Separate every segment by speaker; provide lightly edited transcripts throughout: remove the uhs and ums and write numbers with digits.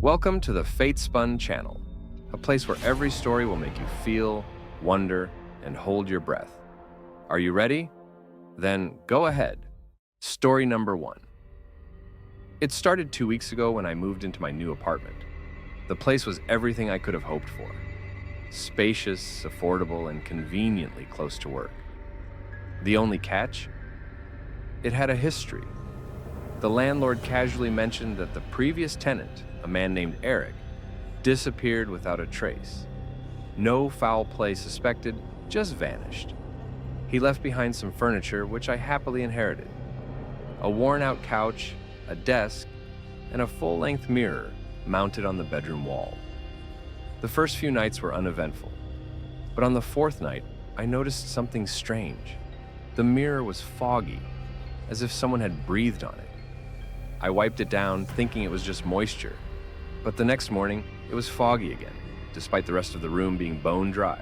Speaker 1: Welcome to the Fate Spun channel, a place where every story will make you feel, wonder, and hold your breath. Are you ready? Then go ahead. Story number 1. It started 2 weeks ago when I moved into my new apartment. The place was everything I could have hoped for. Spacious, affordable, and conveniently close to work. The only catch? It had a history. The landlord casually mentioned that the previous tenant, a man named Eric, disappeared without a trace. No foul play suspected, just vanished. He left behind some furniture, which I happily inherited. A worn-out couch, a desk, and a full-length mirror mounted on the bedroom wall. The first few nights were uneventful, but on the fourth night, I noticed something strange. The mirror was foggy, as if someone had breathed on it. I wiped it down, thinking it was just moisture, but the next morning, it was foggy again, despite the rest of the room being bone dry.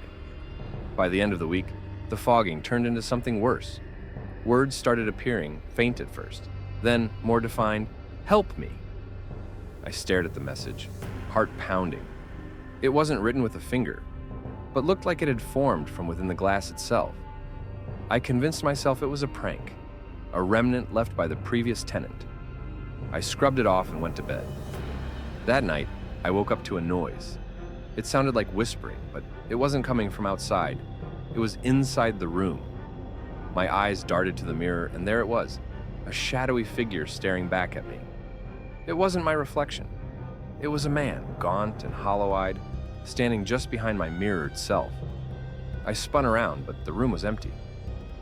Speaker 1: By the end of the week, the fogging turned into something worse. Words started appearing, faint at first, then, more defined, "Help me." I stared at the message, heart pounding. It wasn't written with a finger, but looked like it had formed from within the glass itself. I convinced myself it was a prank, a remnant left by the previous tenant. I scrubbed it off and went to bed. That night, I woke up to a noise. It sounded like whispering, but it wasn't coming from outside. It was inside the room. My eyes darted to the mirror, and there it was, a shadowy figure staring back at me. It wasn't my reflection. It was a man, gaunt and hollow-eyed, standing just behind my mirrored self. I spun around, but the room was empty.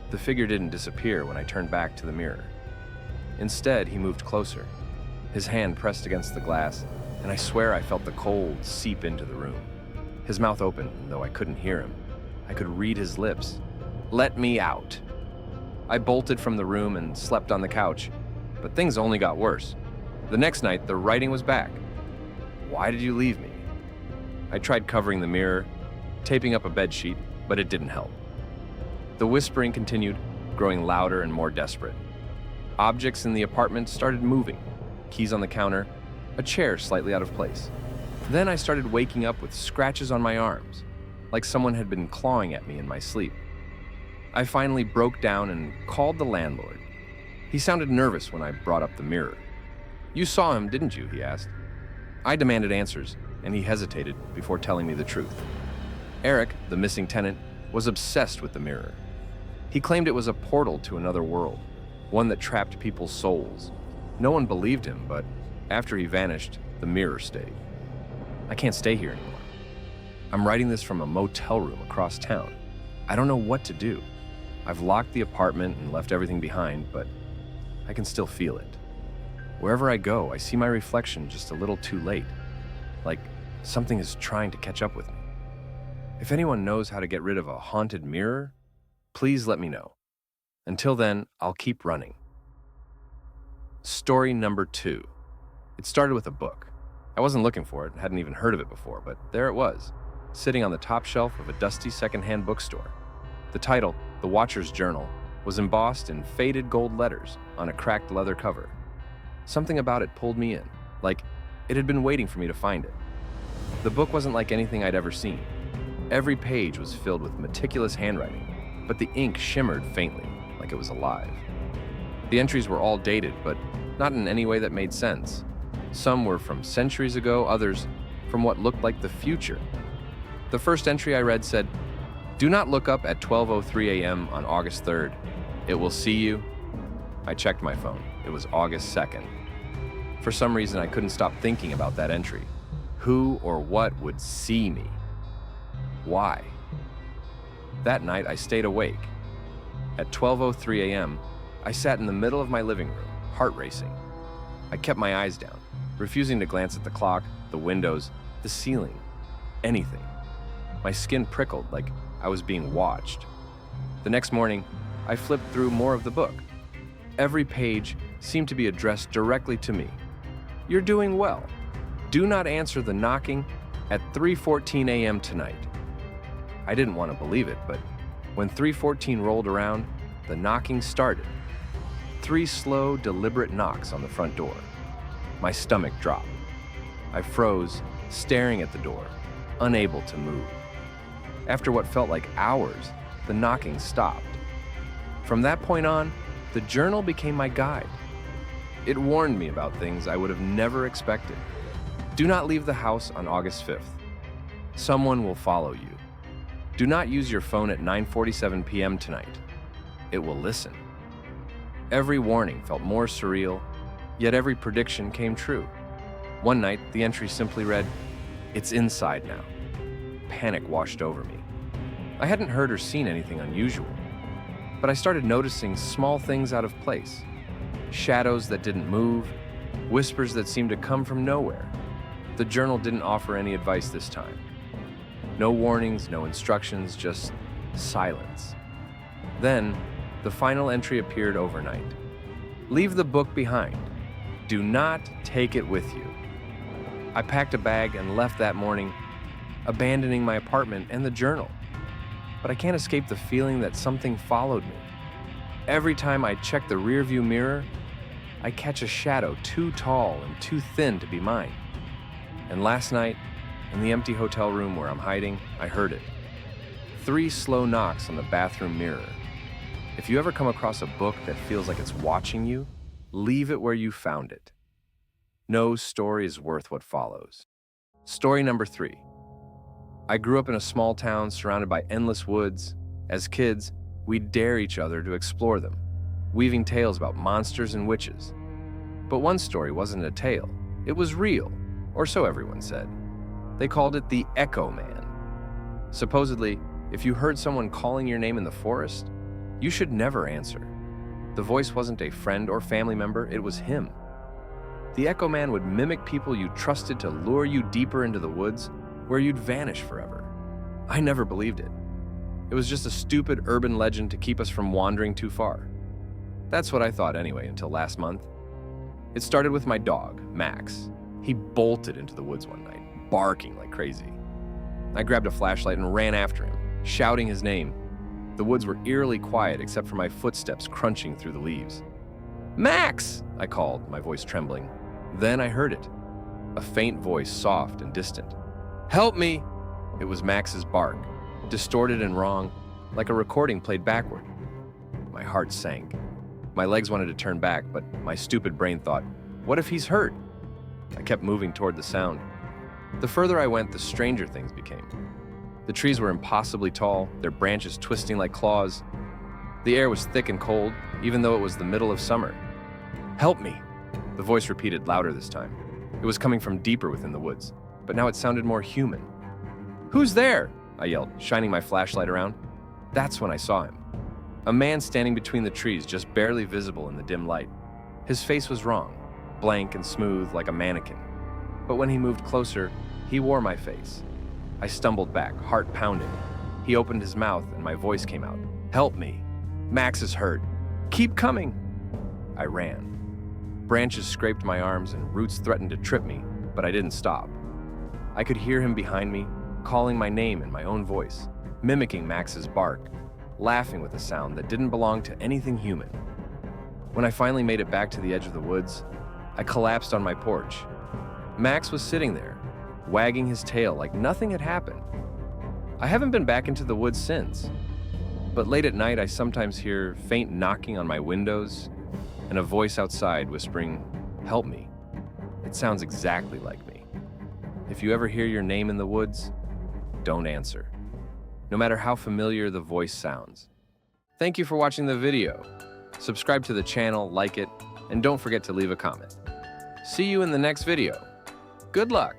Speaker 1: The figure didn't disappear when I turned back to the mirror. Instead, he moved closer. His hand pressed against the glass, and I swear I felt the cold seep into the room. His mouth opened, and though I couldn't hear him, I could read his lips. "Let me out." I bolted from the room and slept on the couch, but things only got worse. The next night, the writing was back. "Why did you leave me?" I tried covering the mirror, taping up a bedsheet, but it didn't help. The whispering continued, growing louder and more desperate. Objects in the apartment started moving, keys on the counter, a chair slightly out of place. Then I started waking up with scratches on my arms, like someone had been clawing at me in my sleep. I finally broke down and called the landlord. He sounded nervous when I brought up the mirror. "You saw him, didn't you?" he asked. I demanded answers, and he hesitated before telling me the truth. Eric, the missing tenant, was obsessed with the mirror. He claimed it was a portal to another world, one that trapped people's souls. No one believed him, but after he vanished, the mirror stayed. I can't stay here anymore. I'm writing this from a motel room across town. I don't know what to do. I've locked the apartment and left everything behind, but I can still feel it. Wherever I go, I see my reflection just a little too late, like something is trying to catch up with me. If anyone knows how to get rid of a haunted mirror, please let me know. Until then, I'll keep running. Story number 2. It started with a book. I wasn't looking for it, hadn't even heard of it before, but there it was, sitting on the top shelf of a dusty secondhand bookstore. The title, The Watcher's Journal, was embossed in faded gold letters on a cracked leather cover. Something about it pulled me in, like it had been waiting for me to find it. The book wasn't like anything I'd ever seen. Every page was filled with meticulous handwriting, but the ink shimmered faintly, like it was alive. The entries were all dated, but not in any way that made sense. Some were from centuries ago, others from what looked like the future. The first entry I read said, "Do not look up at 12:03 a.m. on August 3rd. It will see you." I checked my phone. It was August 2nd. For some reason, I couldn't stop thinking about that entry. Who or what would see me? Why? That night, I stayed awake. At 12:03 a.m., I sat in the middle of my living room, heart racing. I kept my eyes down, refusing to glance at the clock, the windows, the ceiling, anything. My skin prickled like I was being watched. The next morning, I flipped through more of the book. Every page seemed to be addressed directly to me. "You're doing well. Do not answer the knocking at 3:14 a.m. tonight." I didn't want to believe it, but when 3:14 rolled around, the knocking started. 3 slow, deliberate knocks on the front door. My stomach dropped. I froze, staring at the door, unable to move. After what felt like hours, the knocking stopped. From that point on, the journal became my guide. It warned me about things I would have never expected. Do not leave the house on August 5th. Someone will follow you. Do not use your phone at 9:47 p.m. tonight. It will listen. Every warning felt more surreal, yet every prediction came true. One night, the entry simply read, "It's inside now." Panic washed over me. I hadn't heard or seen anything unusual, but I started noticing small things out of place. Shadows that didn't move, whispers that seemed to come from nowhere. The journal didn't offer any advice this time. No warnings, no instructions, just silence. Then, the final entry appeared overnight. Leave the book behind. Do not take it with you. I packed a bag and left that morning, abandoning my apartment and the journal. But I can't escape the feeling that something followed me. Every time I check the rearview mirror, I catch a shadow too tall and too thin to be mine. And last night, in the empty hotel room where I'm hiding, I heard it. 3 slow knocks on the bathroom mirror. If you ever come across a book that feels like it's watching you, leave it where you found it. No story is worth what follows. Story number 3. I grew up in a small town surrounded by endless woods. As kids, we'd dare each other to explore them, weaving tales about monsters and witches. But one story wasn't a tale. It was real, or so everyone said. They called it the Echo Man. Supposedly, if you heard someone calling your name in the forest, you should never answer. The voice wasn't a friend or family member, it was him. The Echo Man would mimic people you trusted to lure you deeper into the woods, where you'd vanish forever. I never believed it. It was just a stupid urban legend to keep us from wandering too far. That's what I thought anyway, until last month. It started with my dog, Max. He bolted into the woods one night, barking like crazy. I grabbed a flashlight and ran after him, shouting his name. The woods were eerily quiet except for my footsteps crunching through the leaves. "Max!" I called, my voice trembling. Then I heard it. A faint voice, soft and distant. "Help me!" It was Max's bark, distorted and wrong, like a recording played backward. My heart sank. My legs wanted to turn back, but my stupid brain thought, what if he's hurt? I kept moving toward the sound. The further I went, the stranger things became. The trees were impossibly tall, their branches twisting like claws. The air was thick and cold, even though it was the middle of summer. "Help me!" The voice repeated louder this time. It was coming from deeper within the woods, but now it sounded more human. "Who's there?" I yelled, shining my flashlight around. That's when I saw him. A man standing between the trees, just barely visible in the dim light. His face was wrong, blank and smooth like a mannequin. But when he moved closer, he wore my face. I stumbled back, heart pounding. He opened his mouth and my voice came out. "Help me. Max is hurt. Keep coming." I ran. Branches scraped my arms and roots threatened to trip me, but I didn't stop. I could hear him behind me, calling my name in my own voice, mimicking Max's bark, laughing with a sound that didn't belong to anything human. When I finally made it back to the edge of the woods, I collapsed on my porch. Max was sitting there, wagging his tail like nothing had happened. I haven't been back into the woods since, but late at night I sometimes hear faint knocking on my windows and a voice outside whispering, "Help me." It sounds exactly like me. If you ever hear your name in the woods, don't answer, no matter how familiar the voice sounds. Thank you for watching the video. Subscribe to the channel, like it, and don't forget to leave a comment. See you in the next video. Good luck!